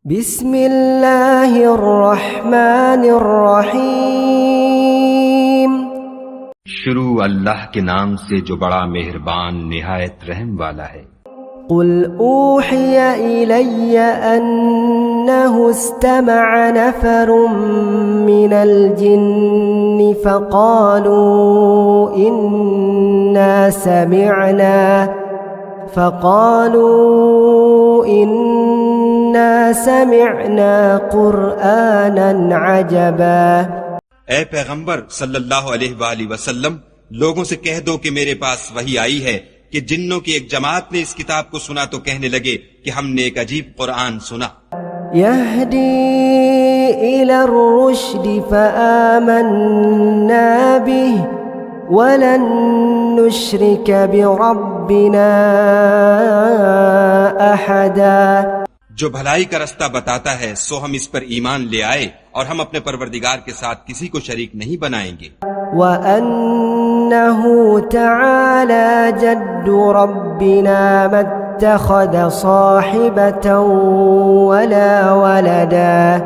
بسم اللہ الرحمن الرحیم شروع اللہ کے نام سے جو بڑا مہربان نہایت رحم والا ہے۔ قل اوحی الی انہ استمع نفر من الجن فقالوا انا سمعنا قرآنا عجبا۔ اے پیغمبر صلی اللہ علیہ وآلہ وسلم، لوگوں سے کہہ دو کہ میرے پاس وحی آئی ہے کہ جنوں کی ایک جماعت نے اس کتاب کو سنا تو کہنے لگے کہ ہم نے ایک عجیب قرآن سنا۔ يهدي إلى الرشد فآمنا به ولن نشرك بربنا أحدا۔ جو بھلائی کا رستہ بتاتا ہے سو ہم اس پر ایمان لے آئے اور ہم اپنے پروردگار کے ساتھ کسی کو شریک نہیں بنائیں گے۔ وأنه تعالى جد ربنا ما اتخذ صاحبة ولا ولدا۔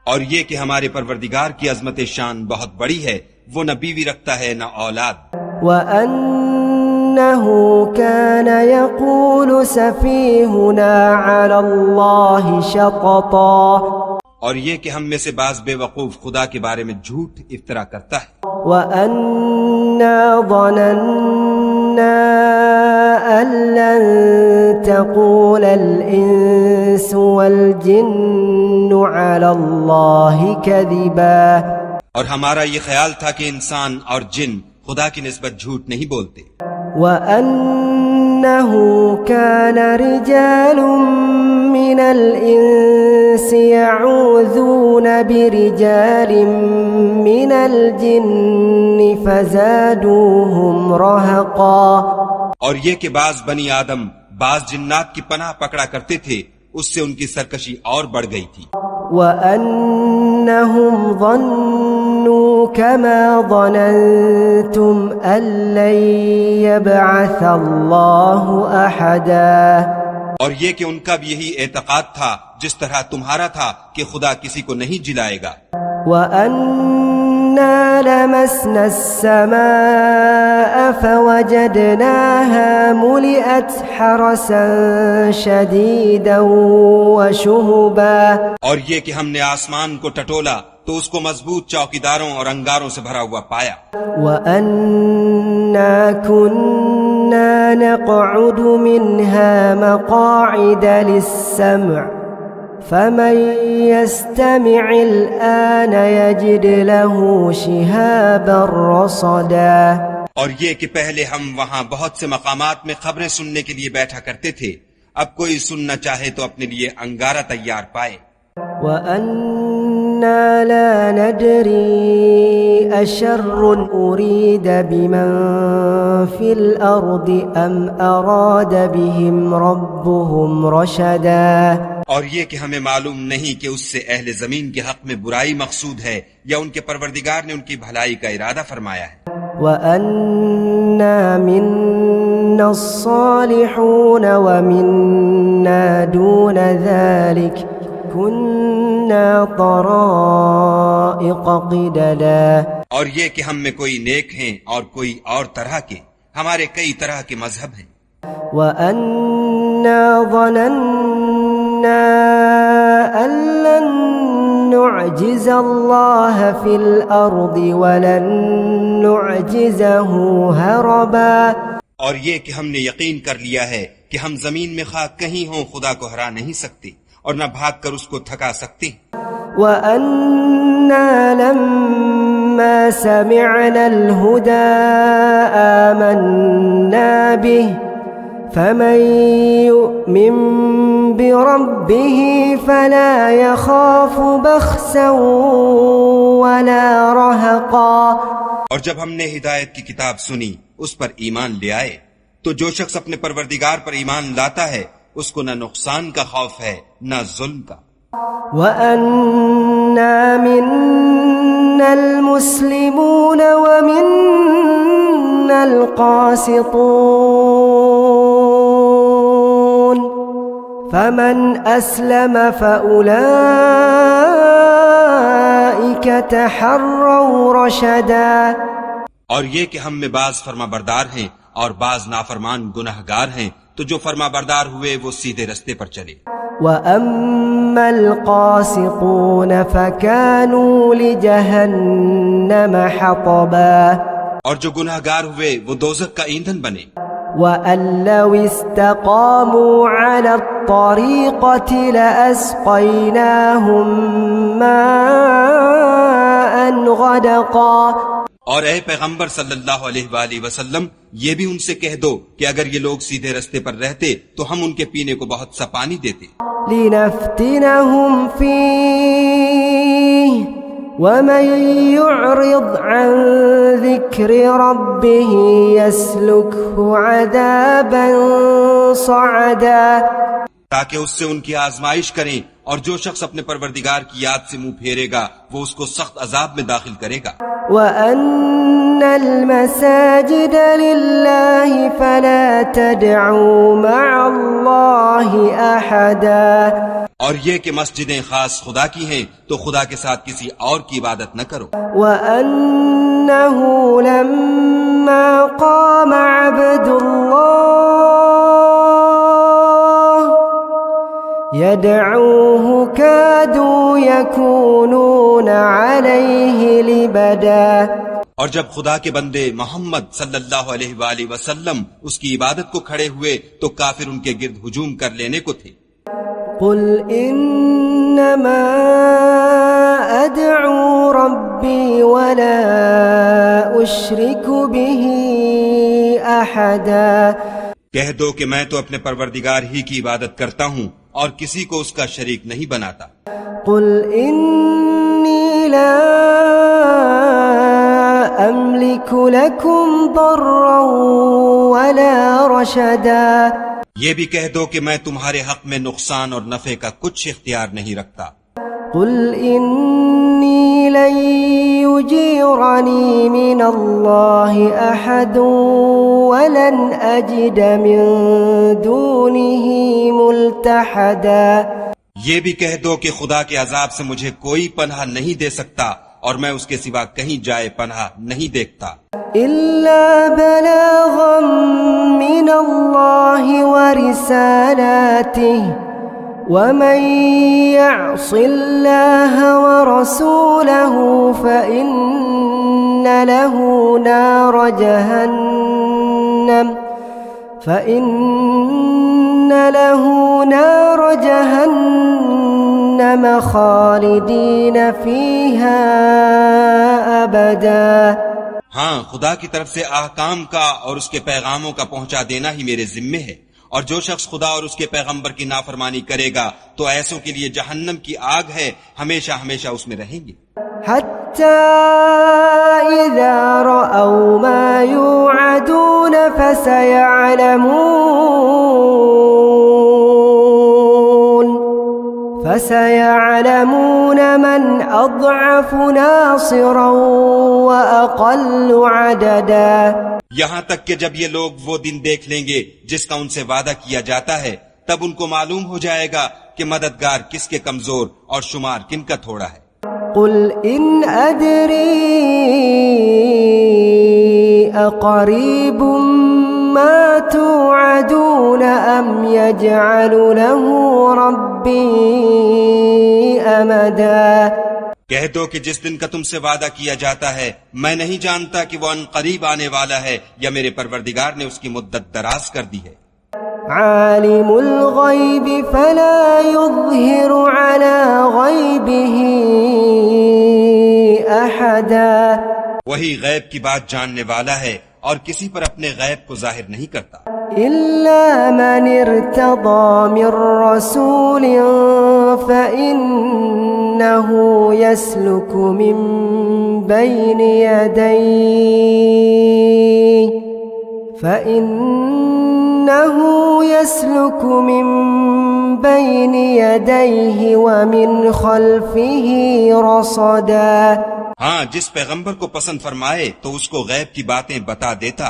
اور یہ کہ ہمارے پروردگار کی عظمت شان بہت بڑی ہے، وہ نہ بیوی رکھتا ہے نہ اولاد۔ وأنه كان يقول سفيهنا على الله شططا۔ اور یہ کہ ہم میں سے بعض بے وقوف خدا کے بارے میں جھوٹ افطرا کرتا ہے۔ وَأَنَّا ظَنَنَّا أَن لَّن تَقُولَ الْإِنسُ وَالْجِنُّ عَلَى اللَّهِ كَذِبًا۔ اور ہمارا یہ خیال تھا کہ انسان اور جن خدا کی نسبت جھوٹ نہیں بولتے۔ وَأَنَّهُ كَانَ رِجَالٌ مِّنَ الْإِنسِ يَعُوذُونَ بِرِجَالٍ مِّنَ الْجِنِّ فَزَادُوهُمْ رَهَقًا۔ اور یہ کہ بعض بنی آدم بعض جنات کی پناہ پکڑا کرتے تھے، اس سے ان کی سرکشی اور بڑھ گئی تھی۔ وَأَنَّهُمْ ظَنُّوا كَمَا ظَنَنْتُمْ أَن لَّن يَبْعَثَ اللَّهُ أَحَدًا۔ اور یہ کہ ان کا بھی یہی اعتقاد تھا جس طرح تمہارا تھا کہ خدا کسی کو نہیں جلائے گا۔ وَأَنَّا لَمَسْنَا السَّمَاءَ فَوَجَدْنَاهَا مُلِئَتْ حَرَسًا شَدِيدًا وَشُهُبًا۔ اور یہ کہ ہم نے آسمان کو ٹٹولا تو اس کو مضبوط چوکیداروں اور انگاروں سے بھرا ہوا پایا۔ وَأَنَّا كُنَّا نَقْعُدُ مِنْهَا مَقَاعِدَ لِلسَّمْعِ فَمَن يَسْتَمِعِ الْآنَ يَجِدْ لَهُ شِهَابًا رَّصَدًا۔ اور یہ کہ پہلے ہم وہاں بہت سے مقامات میں خبریں سننے کے لیے بیٹھا کرتے تھے، اب کوئی سننا چاہے تو اپنے لیے انگارہ تیار پائے۔ وَأَنَّا لَا نَدْرِي أَشَرٌّ أُرِيدَ بِمَن فِي الْأَرْضِ أَمْ أَرَادَ بِهِمْ رَبُّهُمْ رَشَدًا۔ اور یہ کہ ہمیں معلوم نہیں کہ اس سے اہل زمین کے حق میں برائی مقصود ہے یا ان کے پروردگار نے ان کی بھلائی کا ارادہ فرمایا ہے۔ وَأَنَّا مِنَّا الصَّالِحُونَ وَمِنَّا دُونَ ذَلِكَ كُنَّا طَرَائِقَ قِدَدًا۔ اور یہ کہ ہم میں کوئی نیک ہیں اور کوئی اور طرح کے، ہمارے کئی طرح کے مذہب ہیں۔ وَأَنَّا ظَنَنَّا أَن لَّن نُّعْجِزَ اللَّهَ فِي الْأَرْضِ وَلَن نُّعْجِزَهُ هَرَبًا۔ اور یہ کہ ہم نے یقین کر لیا ہے کہ ہم زمین میں خواہ کہیں ہوں خدا کو ہرا نہیں سکتے اور نہ بھاگ کر اس کو تھکا سکتے۔ وَأَنَّا لَمَّا سَمِعْنَا الْهُدَىٰ آمَنَّا بِهِ فَمَن يُؤْمِن بِرَبِّهِ فَلَا يَخَافُ بَخْسًا وَلَا رَهَقًا۔ اور جب ہم نے ہدایت کی کتاب سنی اس پر ایمان لے آئے تو جو شخص اپنے پروردگار پر ایمان لاتا ہے اس کو نہ نقصان کا خوف ہے نہ ظلم کا۔ وَأَنَّا مِنَّا الْمُسْلِمُونَ وَمِنَّا الْقَاسِطُونَ فمن أسلم فأولئك تحروا رشدا. اور یہ کہ ہم میں بعض فرما بردار ہیں اور بعض نافرمان گناہگار ہیں، تو جو فرما بردار ہوئے وہ سیدھے رستے پر چلے. وأما القاسطون فكانوا لجهنم حطبا. اور جو گناہگار ہوئے وہ دوزخ کا ایندھن بنے. وأن لو استقاموا على الطريقة لأسقيناهم ماء غدقا. اور اے پیغمبر صلی اللہ علیہ وآلہ وسلم، یہ بھی ان سے کہہ دو کہ اگر یہ لوگ سیدھے رستے پر رہتے تو ہم ان کے پینے کو بہت سا پانی دیتے. لنفتنهم فيه ومن يعرض عن ذكر ربه يسلكه عذابا صعدا. تاکہ اس سے ان کی آزمائش کریں، اور جو شخص اپنے پروردگار کی یاد سے منہ پھیرے گا وہ اس کو سخت عذاب میں داخل کرے گا. وَأَنَّ الْمَسَاجِدَ لِلَّهِ فَلَا تَدْعُوا مَعَ اللَّهِ أَحَدًا. اور یہ کہ مسجدیں خاص خدا کی ہیں تو خدا کے ساتھ کسی اور کی عبادت نہ کرو. وَأَنَّهُ لَمَّا قَامَ عَبْدُ اللَّهِ يَدْعُوهُ كَادُوا يَكُونُونَ عَلَيْهِ لِبَدًا. اور جب خدا کے بندے محمد صلی اللہ علیہ وآلہ وسلم اس کی عبادت کو کھڑے ہوئے تو کافر ان کے گرد ہجوم کر لینے کو تھے. قل انما ادعو ربی ولا اشرک به احدا. کہہ دو کہ میں تو اپنے پروردگار ہی کی عبادت کرتا ہوں اور کسی کو اس کا شریک نہیں بناتا. قل انی لا املک لکم ضرا ولا رشدا. یہ بھی کہہ دو کہ میں تمہارے حق میں نقصان اور نفع کا کچھ اختیار نہیں رکھتا. قل انی لن یجیرنی من اللہ احد ولن اجد من دونہ ملتحدا. یہ بھی کہہ دو کہ خدا کے عذاب سے مجھے کوئی پناہ نہیں دے سکتا اور میں اس کے سوا کہیں جائے پناہ نہیں دیکھتا. إلا بلاغا من الله ورسالاته ومن يعص الله ورسوله فإن له نار جهنم خالدين فيها أبدا. ہاں، خدا کی طرف سے احکام کا اور اس کے پیغاموں کا پہنچا دینا ہی میرے ذمے ہے، اور جو شخص خدا اور اس کے پیغمبر کی نافرمانی کرے گا تو ایسوں کے لیے جہنم کی آگ ہے، ہمیشہ ہمیشہ اس میں رہیں گے. حتى إذا رأوا ما يوعدون فسيعلمون من أضعف ناصرا وأقل عددا. یہاں تک کہ جب یہ لوگ وہ دن دیکھ لیں گے جس کا ان سے وعدہ کیا جاتا ہے، تب ان کو معلوم ہو جائے گا کہ مددگار کس کے کمزور اور شمار کن کا تھوڑا ہے. قل إن أدري أقريب ما توعدون أم يجعل له ربي أمدا. کہہ دو کہ جس دن کا تم سے وعدہ کیا جاتا ہے میں نہیں جانتا کہ وہ ان قریب آنے والا ہے یا میرے پروردگار نے اس کی مدت دراز کر دی ہے. عالم الغیب فلا يظهر على غیبه احدا. وہی غیب کی بات جاننے والا ہے اور کسی پر اپنے غیب کو ظاہر نہیں کرتا. الا من ارتضى من رسول فإنه يسلك من بين يديه ومن خلفه رصدا. ہاں، جس پیغمبر کو پسند فرمائے تو اس کو غیب کی باتیں بتا دیتا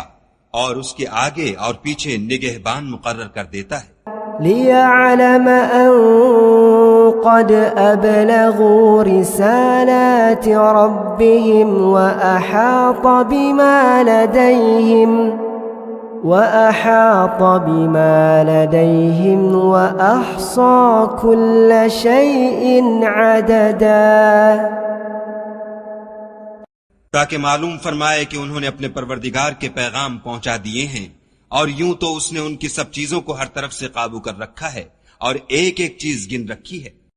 اور اس کے آگے اور پیچھے نگہبان مقرر کر دیتا ہے. ليعلم أن قد أبلغوا رسالات ربهم وأحاط بما لديهم وأحصى كل شيء عددا. تاکہ معلوم فرمائے کہ انہوں نے اپنے پروردگار کے پیغام پہنچا دیے ہیں، اور یوں تو اس نے ان کی سب چیزوں کو ہر طرف سے قابو کر رکھا ہے اور ایک ایک چیز گن رکھی ہے.